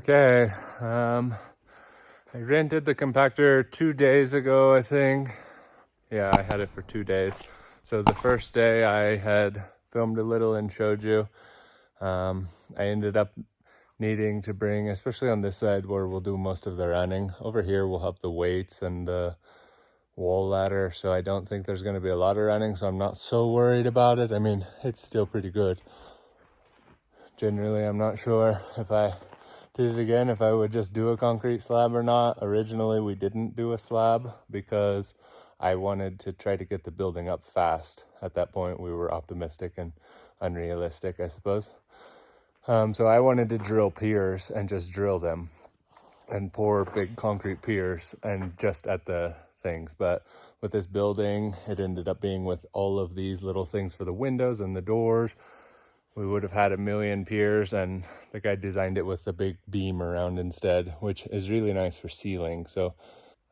Okay, I rented the compactor 2 days ago, I think. Yeah, I had it for 2 days. So the first day I had filmed a little and showed you. I ended up needing to bring, especially on this side where we'll do most of the running. Over here we'll have the weights and the wall ladder, so I don't think there's going to be a lot of running, so I'm not so worried about it. I mean, it's still pretty good. Generally, I'm not sure if I did it again, if I would just do a concrete slab or not. Originally, we didn't do a slab because I wanted to try to get the building up fast. At that point, we were optimistic and unrealistic, I suppose. So I wanted to drill piers and just drill them and pour big concrete piers and just at the things. But with this building, it ended up being with all of these little things for the windows and the doors. We would have had a million piers, and the guy designed it with a big beam around instead, which is really nice for ceiling. So,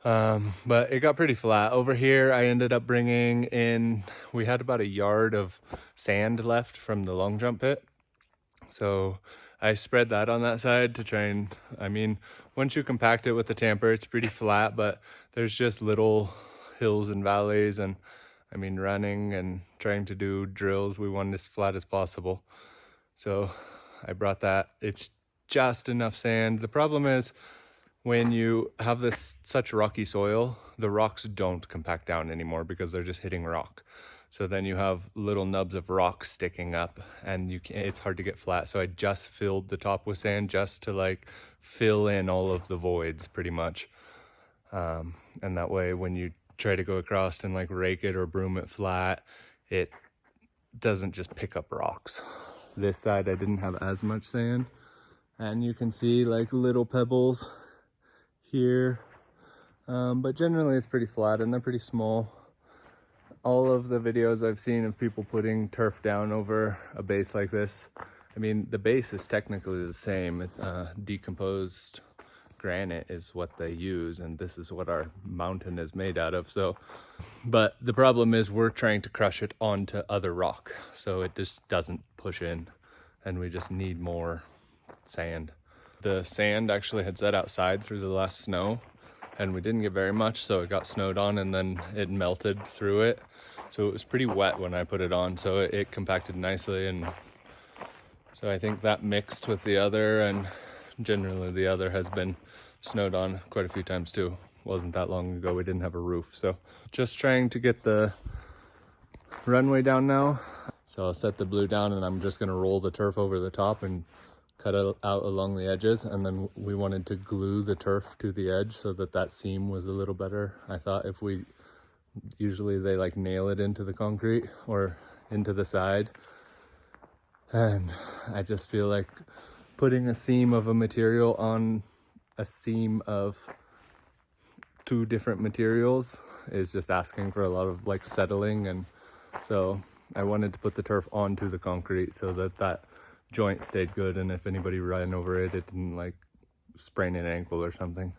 but it got pretty flat. Over here, I ended up bringing in, we had about a yard of sand left from the long jump pit. So I spread that on that side to try and, I mean, once you compact it with the tamper, it's pretty flat, but there's just little hills and valleys, and I mean, running and trying to do drills, we want it as flat as possible. So I brought that. It's just enough sand. The problem is when you have this such rocky soil, the rocks don't compact down anymore because they're just hitting rock. So then you have little nubs of rock sticking up, and it's hard to get flat. So I just filled the top with sand just to like fill in all of the voids pretty much. And that way when you try to go across and like rake it or broom it flat, it doesn't just pick up rocks. This side I didn't have as much sand, and you can see like little pebbles here, but generally it's pretty flat and they're pretty small. All of the videos I've seen of people putting turf down over a base like this, I mean, the base is technically the same. Decomposed granite is what they use, and this is what our mountain is made out of. So, but the problem is we're trying to crush it onto other rock, so it just doesn't push in, and we just need more sand. The sand actually had set outside through the last snow, and we didn't get very much, so it got snowed on and then it melted through it. So it was pretty wet when I put it on, so it compacted nicely. And so I think that mixed with the other, and generally the other has been snowed on quite a few times too. Wasn't that long ago we didn't have a roof. So just trying to get the runway down now. So I'll set the blue down, and I'm just gonna roll the turf over the top and cut it out along the edges. And then we wanted to glue the turf to the edge so that that seam was a little better. I thought if we, usually they like nail it into the concrete or into the side, and I just feel like putting a seam of a material on a seam of two different materials is just asking for a lot of like settling. And so I wanted to put the turf onto the concrete so that that joint stayed good, and if anybody ran over it, it didn't like sprain an ankle or something.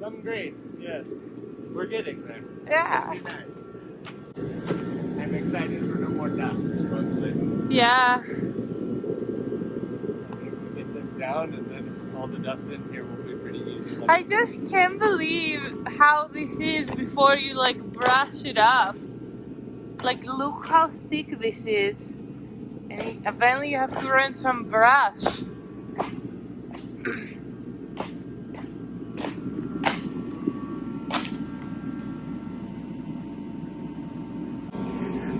Some green, yes. We're getting there. Yeah. I'm excited for no more dust, mostly. Yeah. Get this down, and then all the dust in here will be pretty easy. I just can't believe how this is before you like brush it up. Like, look how thick this is. And apparently you have to run some brush.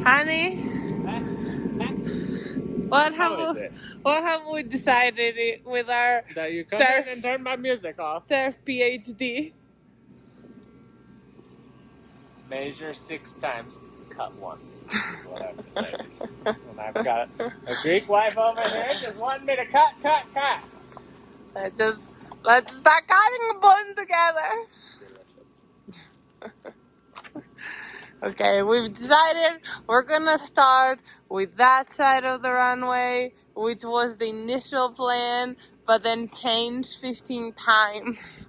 Honey, what have we decided with our that you come in and turn my music off? Turf PhD. Measure 6 times, cut once. Is what I've decided. And I've got a Greek wife over here just wanting me to cut. I just Let's start cutting a bun together. Okay, we've decided we're gonna start with that side of the runway, which was the initial plan, but then changed 15 times.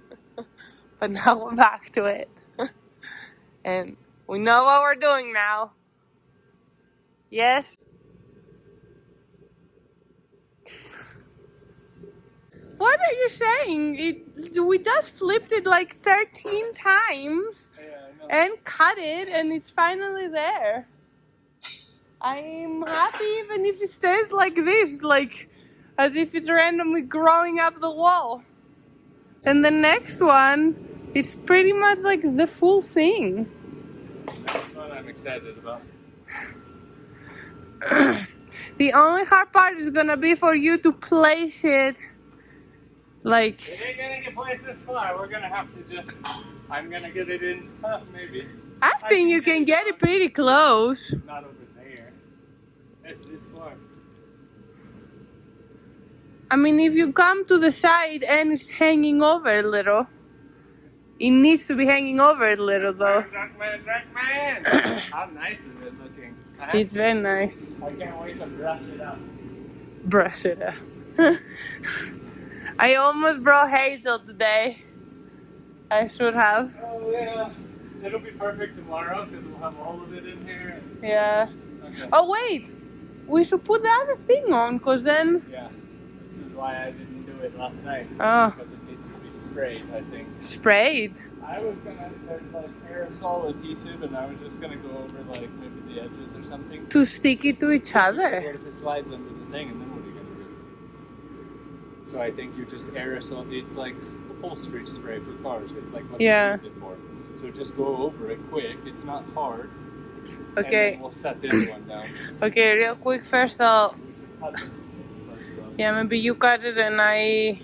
But now we're back to it. And we know what we're doing now. Yes? What are you saying? We just flipped it like 13 times and cut it, and it's finally there. I'm happy even if it stays like this, like as if it's randomly growing up the wall. And the next one, it's pretty much like the full thing. That's what I'm excited about. The only hard part is gonna be for you to place it like... It ain't gonna get placed this far. We're gonna have to just... I'm gonna get it in, maybe. I think you can get it pretty close. Not over there. It's this far. I mean, if you come to the side and it's hanging over a little. It needs to be hanging over a little though. Drunkman! How nice is it looking? It's very nice. I can't wait to brush it up. Brush it up. I almost brought Hazel today. I should have. Oh yeah. It'll be perfect tomorrow because we'll have all of it in here. Yeah. Okay. Oh wait! We should put the other thing on because then... Yeah. This is why I didn't do it last night. Oh. Because it needs to be sprayed, I think. Sprayed? I was gonna, there's like aerosol adhesive and I was just gonna go over like maybe the edges or something. To stick it to each other? What if it slides under the thing and then what are you gonna do? So I think you just aerosol, it's like upholstery spray for cars. It's like what you use it for. So just go over it quick, it's not hard. Okay. And then we'll set the other one down. Okay, real quick first I'll... Yeah, maybe you cut it and I...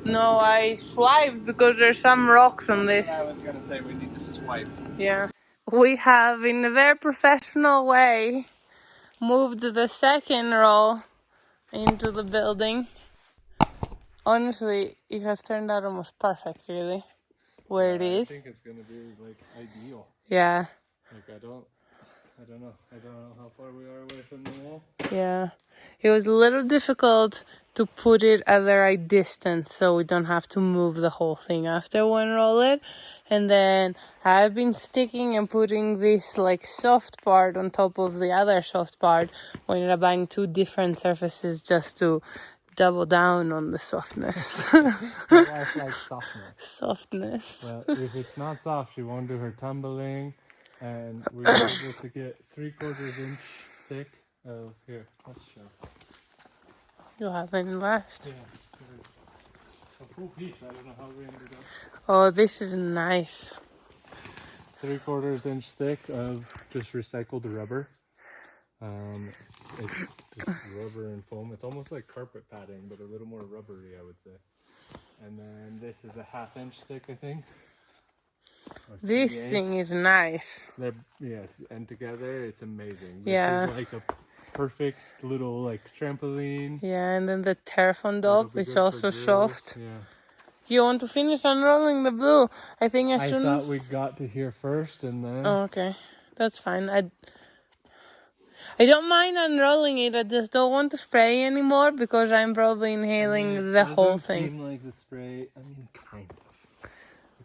No, I swiped because there's some rocks on this. I was gonna say we need to swipe. Yeah. We have, in a very professional way, moved the second roll into the building. Honestly, it has turned out almost perfect, really, where it is. I think it's gonna be like ideal. Yeah. Like I don't know how far we are away from the wall. Yeah. It was a little difficult to put it at the right distance so we don't have to move the whole thing after one roll it. And then I've been sticking and putting this like soft part on top of the other soft part. We ended up buying two different surfaces just to double down on the softness. My wife likes softness. Softness. Well, if it's not soft, she won't do her tumbling. And we were able to get 3/4 inch thick of here. Let's show. You haven't left. Yeah. A full piece. I don't know how we ended up. Oh, this is nice. 3/4 inch thick of just recycled rubber. It's rubber and foam. It's almost like carpet padding, but a little more rubbery, I would say. And then this is a 1/2 inch thick, I think. This thing is nice. Yes, and together it's amazing. This is like a perfect little like trampoline. Yeah, and then the Terraform dog is also soft. Yeah. You want to finish unrolling the blue? I think I shouldn't. I thought we got to here first and then... Oh, okay. That's fine. I don't mind unrolling it. I just don't want to spray anymore because I'm probably inhaling the whole thing. It doesn't seem like the spray. I mean, kind of.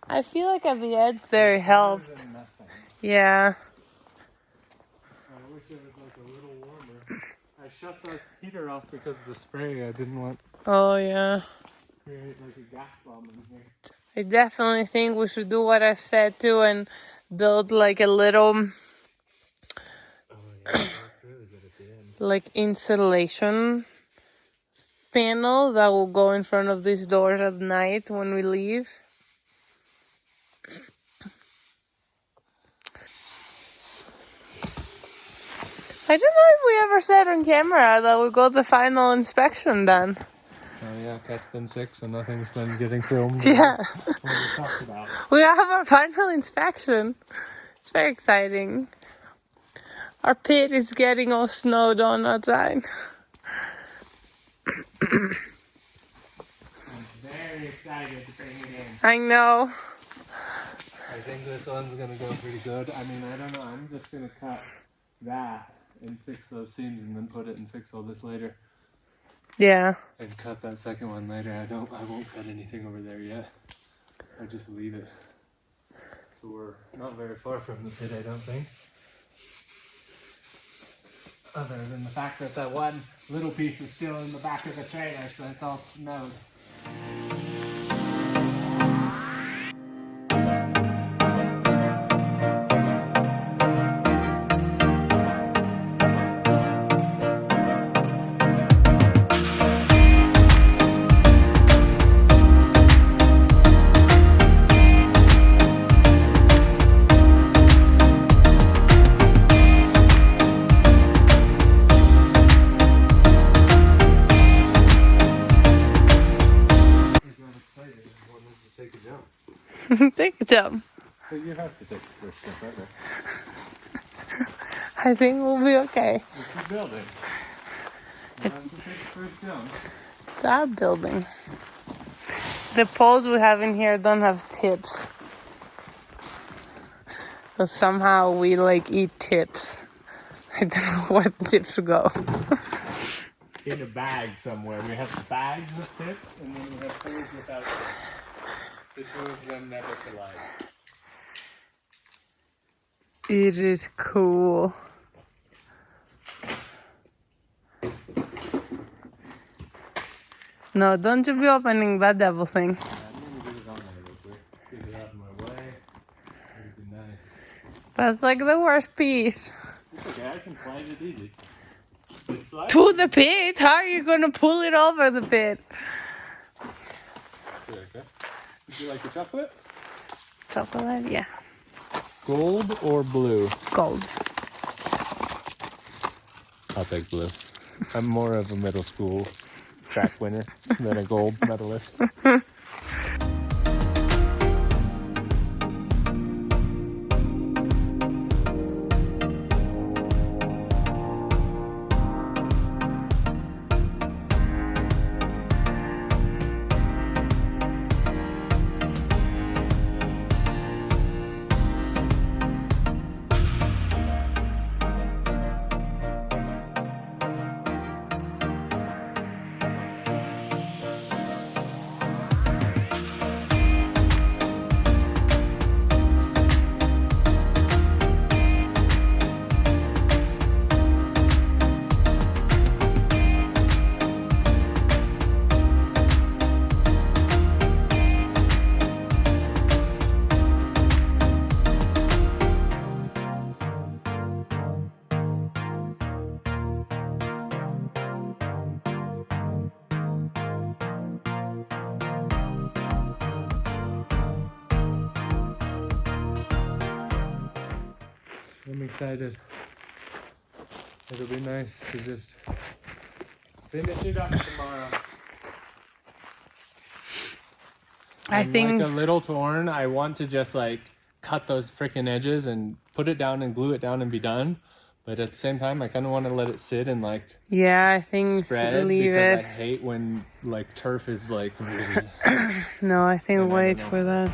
I feel like at the edge there it helped. Yeah. I wish it was like a little warmer. I shut the heater off because of the spray. I didn't want Oh, yeah. create like a gas bomb in here. I definitely think we should do what I've said too and build like a little Oh yeah, that's really good at the end. like insulation panel that will go in front of these doors at night when we leave. I don't know if we ever said on camera that we got the final inspection done. Oh yeah, cat's been sick, so nothing's been getting filmed. Yeah. What we talked about. We have our final inspection. It's very exciting. Our pit is getting all snowed on outside. very excited to bring it in. I know. I think this one's gonna go pretty good. I mean, I don't know. I'm just gonna cut that and fix those seams and then put it and fix all this later. Yeah. And cut that second one later. I won't cut anything over there yet. I'll just leave it. So we're not very far from the pit, I don't think. Other than the fact that that one little piece is still in the back of the trailer, so it's all snowed. Take a jump. So you have to take the first step ever. I think we'll be okay. We keep building. You have to take the first jump. It's our building. The poles we have in here don't have tips. So somehow we like eat tips. I don't know where the tips go. In a bag somewhere. We have bags with tips and then we have poles without tips. The two of them never collide. It is cool. No, don't you be opening that devil thing. I'm gonna get it on there real quick. Get it out of my way. It'd be nice. That's like the worst piece. It's okay, I can slide it easy. It's like To the pit? How are you gonna pull it over the pit? there, okay. Would you like the chocolate? Chocolate, yeah. Gold or blue? Gold. I'll take blue. I'm more of a middle school track winner than a gold medalist. I'm excited. It'll be nice to just finish it up tomorrow. I'm think like a little torn. I want to just like cut those freaking edges and put it down and glue it down and be done. But at the same time, I kind of want to let it sit and like yeah, I think spread leave because it. I hate when like turf is like. No, I think wait for that.